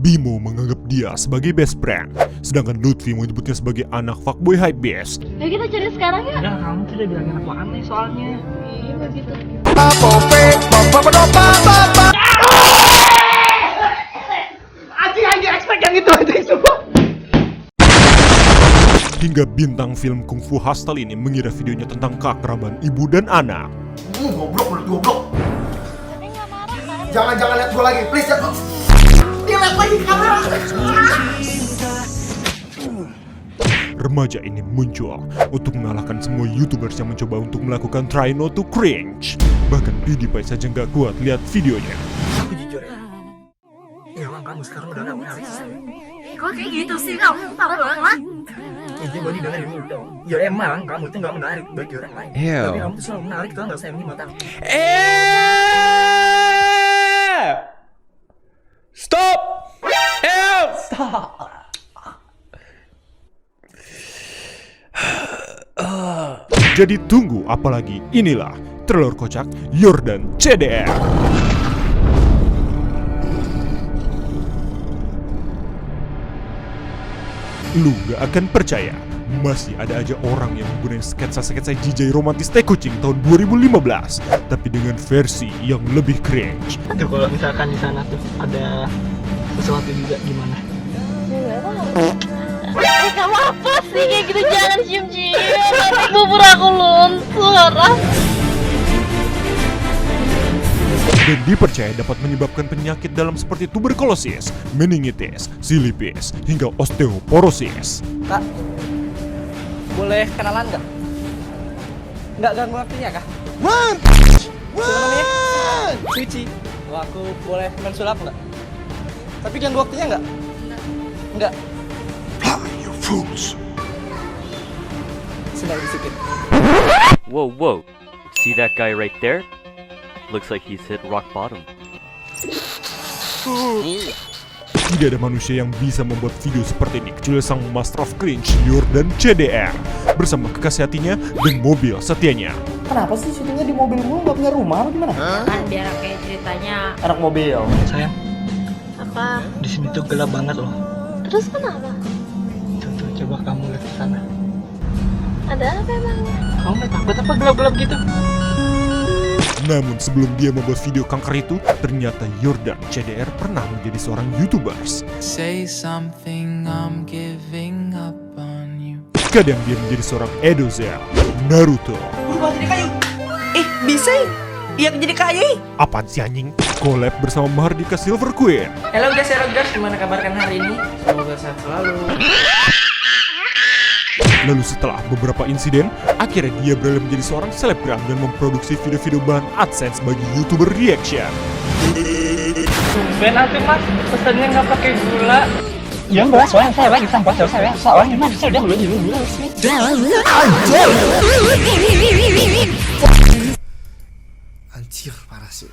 Bimo menganggap dia sebagai best friend, sedangkan Lutfi menyebutnya sebagai anak fuckboy hypebeast. Ya kita cari sekarang ya. Enggak, kamu tuh udah bilangin aku aneh soalnya. Iya begitu. Anjing expect yang itu anjing semua. Hingga bintang film kungfu Hustle ini mengira videonya tentang keakraban ibu dan anak. Goblok, mulut goblok. Tapi nggak marah kan? Jangan lihat gua lagi, please jangan. Dia lihat lagi ke kamera. Remaja ini muncul untuk mengalahkan semua YouTubers yang mencoba untuk melakukan try not to cringe. Bahkan PewDiePie saja nggak kuat lihat videonya. Aku jujur ya. Emang kamu sekarang udah gak menarik sih. Kok kayak gitu sih kamu? Parah banget. Ini body dengerin dulu dong. Ya emang kamu tuh gak menarik bagi orang lain. Tapi kamu tuh selalu menarik tau gak sayang di mata. Stop! Stop! Jadi tunggu apalagi, inilah trailer kocak Yordan CDR. Lu gak akan percaya, masih ada aja orang yang menggunakan sketsa-sketsa jijai romantis tai kucing tahun 2015, tapi dengan versi yang lebih cringe. Tuh kalau misalkan di sana tuh ada sesuatu juga gimana? Kamu apa sih kayak gitu? Jangan cium-cium. Nanti bubur aku luntur. Dan dipercaya dapat menyebabkan penyakit dalam seperti tuberkulosis, meningitis, silipis, hingga osteoporosis. Kak, boleh kenalan nggak? Nggak ganggu waktunya kak? Siapa namanya? Suci. Wah, aku boleh main sulap nggak? Tapi ganggu waktunya nggak? Nggak. You fools. Sedang disiplin. Whoa. See that guy right there? Looks like he's hit rock bottom. Tidak ada manusia yang bisa membuat video seperti ini kecuali sang master of cringe Yordan CDR bersama kekasih hatinya dan mobil setianya. Kenapa sih syutingnya di mobil mulu nggak punya rumah apa gimana? Kan biar kayak ceritanya. Anak mobil. Sayang, Apa? di sini tuh gelap banget loh. Terus kenapa? Tuh, coba kamu lihat ke sana. Ada apa emangnya? Kamu nggak takut apa gelap-gelap gitu? Namun sebelum dia membuat video kanker itu, ternyata Yordan CDR pernah menjadi seorang YouTubers. Say something, I'm giving up on you. Kadang dia menjadi seorang Edozel, Naruto. Berubah jadi kayu. Bisa ya jadi kayu. Apaan sih anjing? Collab bersama Mahardika Silver Queen. Halo guys, gimana kabarkan hari ini? Semoga sehat selalu. Lalu setelah beberapa insiden, akhirnya dia beralih menjadi seorang selebgram dan memproduksi video-video bahan AdSense bagi YouTuber reaction. Ben atuh mas, pesannya nggak pakai gula. Yang belas soalnya saya lagi sampah saya soalnya mas saya udah dulu. Anjir, parah sih.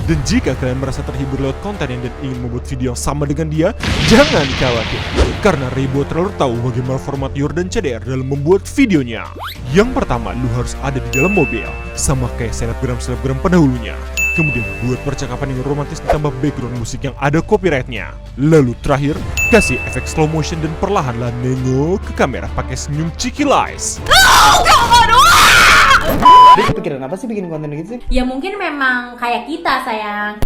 Dan jika kalian merasa terhibur lewat konten dan ingin membuat video yang sama dengan dia, jangan khawatir, karena Rebo terlalu tahu bagaimana format Yordan CDR dalam membuat videonya. Yang pertama, lu harus ada di dalam mobil, sama kayak selebgram-selebgram pendahulunya. Kemudian buat percakapan yang romantis ditambah background musik yang ada copyrightnya. Lalu terakhir, kasih efek slow motion dan perlahan-lahan nengok ke kamera pakai senyum cheeky lies. Dia kepikiran apa sih bikin konten gitu sih? Ya mungkin memang kayak kita sayang.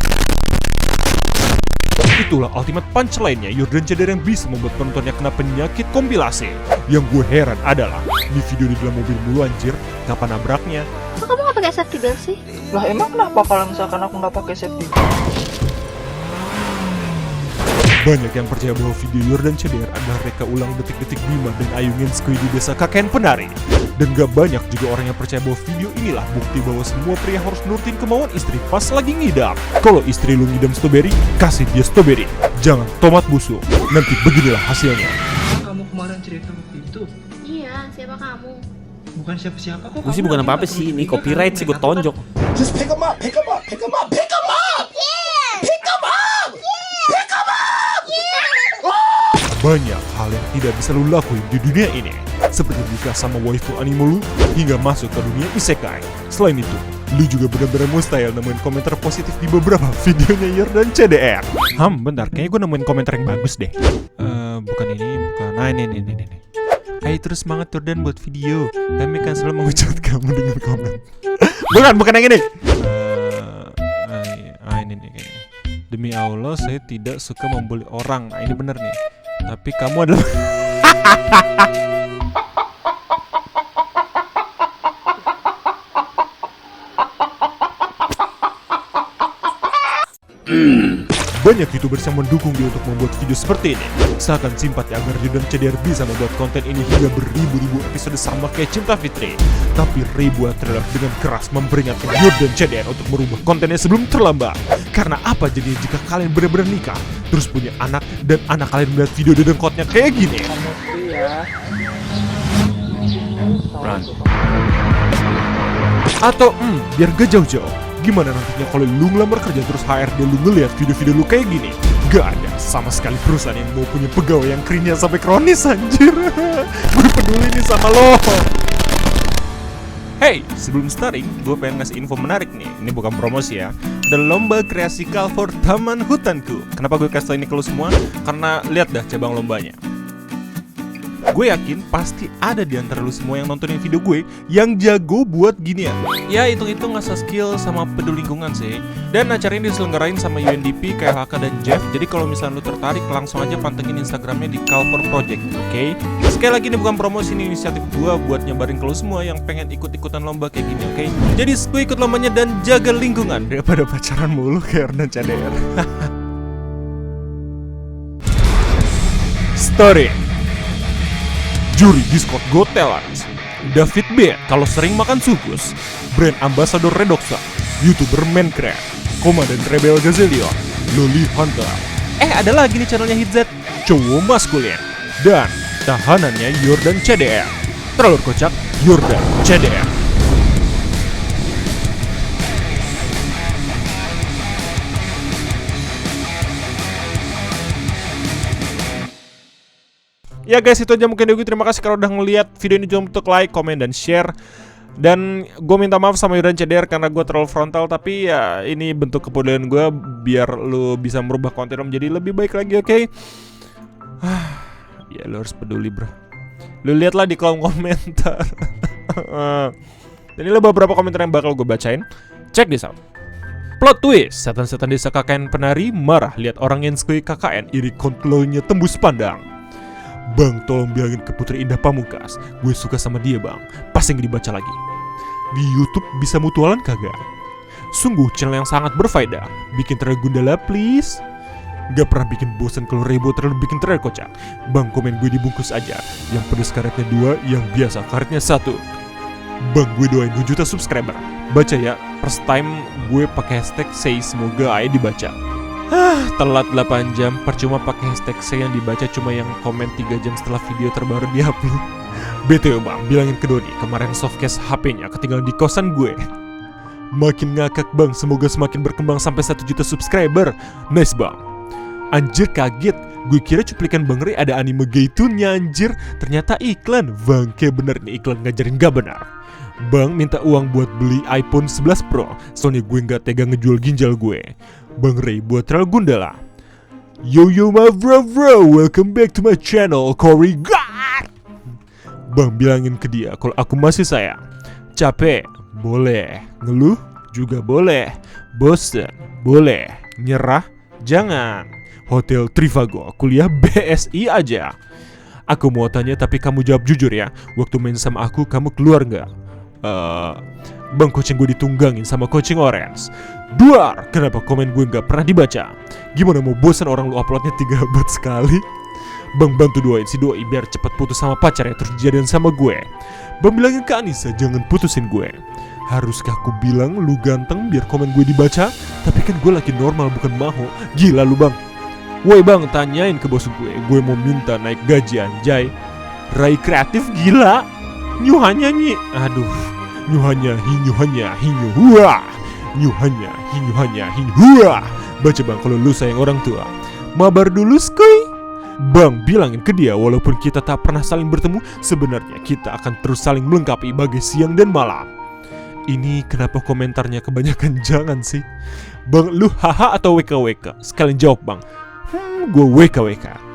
Itulah ultimate punchline-nya Yordan CDR yang bisa membuat penontonnya kena penyakit kompilasi. Yang gue heran adalah, di video di dalam mobil mulu anjir, kapan nabraknya? Kok kamu nggak pakai safety belt sih? Lah emang kenapa kalau misalkan aku nggak pakai safety? Banyak yang percaya bahwa video Yordan CDR adalah reka ulang detik-detik Bima dan Ayu Ngenskui di desa Kakek Penari. Dan gak banyak juga orang yang percaya bahwa video inilah bukti bahwa semua pria harus nurutin kemauan istri pas lagi ngidam. Kalau istri lu ngidam strawberry, kasih dia strawberry. Jangan tomat busuk. Nanti beginilah hasilnya. Kamu kemarin cerita waktu itu Iya, siapa kamu? bukan siapa-siapa kok. Gue sih bukan apa-apa sih, ini copyright sih gue tonjok. Just pick 'em up, pick 'em up, pick 'em up, pick 'em up. Pick 'em up. Pick 'em up. Banyak hal yang tidak bisa lu lakuin di dunia ini, seperti nikah sama waifu anime lu, hingga masuk ke dunia isekai. Selain itu, lu juga benar-benar mustahil nemuin komentar positif di beberapa videonya Yor dan CDR. Bentar, kayaknya gue nemuin komentar yang bagus deh. Bukan ini, bukan. Nah, ini. Ayo terus semangat Jordan buat video. Kami akan selalu mengucap kamu dengan komen. bukan yang ini. Ini nih kayaknya. Demi Allah, saya tidak suka membuli orang. Nah, ini bener nih. Tapi kamu adalah banyak YouTubers yang mendukung dia untuk membuat video seperti ini. Seakan simpati agar dia dan CDR bisa membuat konten ini hingga beribu-ribu episode sama kayak Cinta Fitri. Tapi ribuan trailer dengan keras memperingatkan Yor dan CDR untuk merubah kontennya sebelum terlambat. Karena apa jadinya jika kalian benar-benar nikah, terus punya anak, dan anak kalian melihat video dedengkotnya kayak gini? Run. Atau biar gak jauh-jauh, gimana nantinya kalau lu ngelamar kerja terus HRD lu ngeliat video-video lu kayak gini? Gak ada sama sekali perusahaan yang mau punya pegawai yang keringnya sampai kronis, anjir. Gue peduli nih sama lo. Hey, sebelum starting, gue pengen ngasih info menarik nih. Ini bukan promosi ya. Ada lomba kreasi Kalfor Taman Hutanku. Kenapa gue kasih tau ini ke lu semua? Karena lihat dah cabang lombanya. Gue yakin pasti ada di antara lu semua yang nontonin video gue yang jago buat ginian. Ya hitung-hitung ngasah skill sama peduli lingkungan sih. Dan acara ini diselenggarain sama UNDP, KLHK, dan Jeff. Jadi kalau misalnya lu tertarik, langsung aja pantengin Instagramnya di Kalfor Project, oke? Sekali lagi ini bukan promosi, ini inisiatif gue buat nyebarin ke lu semua yang pengen ikut-ikutan lomba kayak gini, oke? Jadi gue ikut lombanya dan jaga lingkungan daripada pacaran mulu kayak Yor dan CDR. Story. Juri Discord Got Talent, David B kalau sering makan sugus, brand ambassador Redoxa, YouTuber Minecraft, Komandan Rebel Gazelion, Loli Hunter. Ada lagi nih channelnya Hitzat, cowok maskulin, dan tahanannya Yor dan CDR. Terlalu kocak, Yor dan CDR. Ya guys, itu aja mungkin dari gue. Terima kasih kalau udah ngeliat video ini. Jangan lupa untuk like, komen, dan share. Dan gue minta maaf sama Yor dan CDR karena gue terlalu frontal. Tapi ya ini bentuk kepedulian gue biar lu bisa merubah konten lo menjadi lebih baik lagi, oke? Ya lu harus peduli bro. Lu lihatlah di kolom komentar. Dan ini beberapa komentar yang bakal gue bacain. Check this out. Plot twist, setan-setan desa KKN penari marah lihat orang yang skui KKN iri kontrolnya tembus pandang. Bang, tolong bilangin ke Putri Indah Pamungkas, gue suka sama dia bang. Pas yang dibaca lagi. Di YouTube bisa mutualan kagak? Sungguh channel yang sangat berfaedah. Bikin trailer Gundala please. Gak pernah bikin bosan kalau Rebo terlalu bikin trailer kocak. Bang, komen gue dibungkus aja. Yang pedes karetnya 2, yang biasa karetnya 1. Bang, gue doain 2 juta subscriber. Baca ya, first time gue pakai hashtag say semoga aja dibaca. Telat 8 jam, percuma pakai hashtag saya yang dibaca cuma yang komen 3 jam setelah video terbaru diupload. BTW bang, bilangin ke Doni, kemarin softcase HP-nya ketinggalan di kosan gue. Makin ngakak bang, semoga semakin berkembang sampai 1 juta subscriber. Nice bang. Anjir kaget, gue kira cuplikan Bang Ray ada anime gaitunya anjir. Ternyata iklan, bangke bener nih iklan ngajarin gak benar. Bang minta uang buat beli iPhone 11 Pro, soalnya gue gak tega ngejual ginjal gue. Bang Ray buat trailer Gundala. Yo my bro, welcome back to my channel, Corey God. Bang bilangin ke dia kalau aku masih sayang. Capek, boleh. Ngeluh, juga boleh. Bosen, boleh. Nyerah, jangan. Hotel Trivago, kuliah BSI aja. Aku mau tanya tapi kamu jawab jujur ya. Waktu main sama aku, kamu keluar gak? Bang, coaching gue ditunggangin sama coaching Orange. Duar, kenapa komen gue gak pernah dibaca? Gimana mau bosan orang lu uploadnya 3 abad sekali? Bang, bantu doain si Doi biar cepet putus sama pacarnya terus jadian sama gue. Bang bilangin ke Anissa jangan putusin gue. Haruskah aku bilang lu ganteng biar komen gue dibaca? Tapi kan gue lagi normal bukan maho. Gila lu bang. Woi bang, tanyain ke bos gue mau minta naik gaji anjay. Rai kreatif gila. Nyuhanya nyi. Aduh. Nyuhanya hinyu huah. Nyuhanya hinyu. Baca bang kalau lu sayang orang tua. Mabar dulu skuy. Bang bilangin ke dia walaupun kita tak pernah saling bertemu, sebenarnya kita akan terus saling melengkapi bagai siang dan malam. Ini kenapa komentarnya kebanyakan jangan sih? Bang, lu haha atau WKWK? Sekalian jawab bang. Gue WKWK.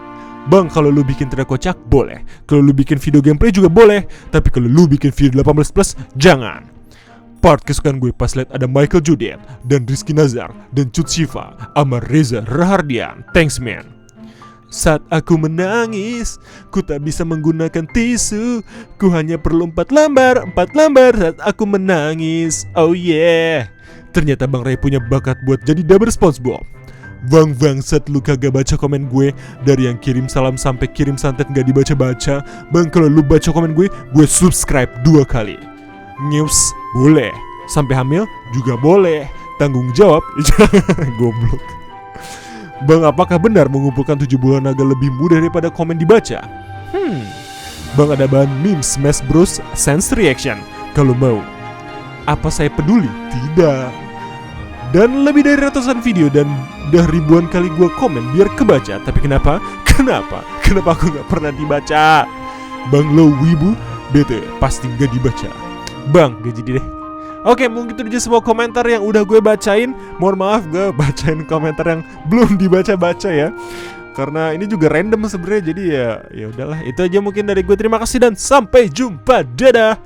Bang, kalau lu bikin trailer kocak, boleh. Kalau lu bikin video gameplay juga boleh. Tapi kalau lu bikin video 18+, jangan. Part kesukaan gue pas liat ada Michael Judet, dan Rizky Nazar, dan Cut Shiva, sama Reza Rahardian. Thanks man. Saat aku menangis, ku tak bisa menggunakan tisu. Ku hanya perlu 4 lembar saat aku menangis. Oh yeah. Ternyata Bang Ray punya bakat buat jadi double SpongeBob. Bang saat lu kagak baca komen gue, dari yang kirim salam sampai kirim santet gak dibaca-baca. Bang, kalau lu baca komen gue subscribe 2 kali. News boleh, sampai hamil juga boleh. Tanggung jawab goblok. Bang, apakah benar mengumpulkan 7 bola naga lebih mudah daripada komen dibaca? Bang, ada bahan meme Smash Bros Sense Reaction kalau mau. Apa saya peduli? Tidak. Dan lebih dari ratusan video dan udah ribuan kali gue komen biar kebaca. Tapi kenapa aku gak pernah dibaca? Bang, lo wibu, bete pasti gak dibaca. Bang, gak jadi deh. Oke, mungkin itu aja semua komentar yang udah gue bacain. Mohon maaf gue bacain komentar yang belum dibaca-baca ya. Karena ini juga random sebenarnya, jadi ya udahlah. Itu aja mungkin dari gue. Terima kasih dan sampai jumpa. Dadah.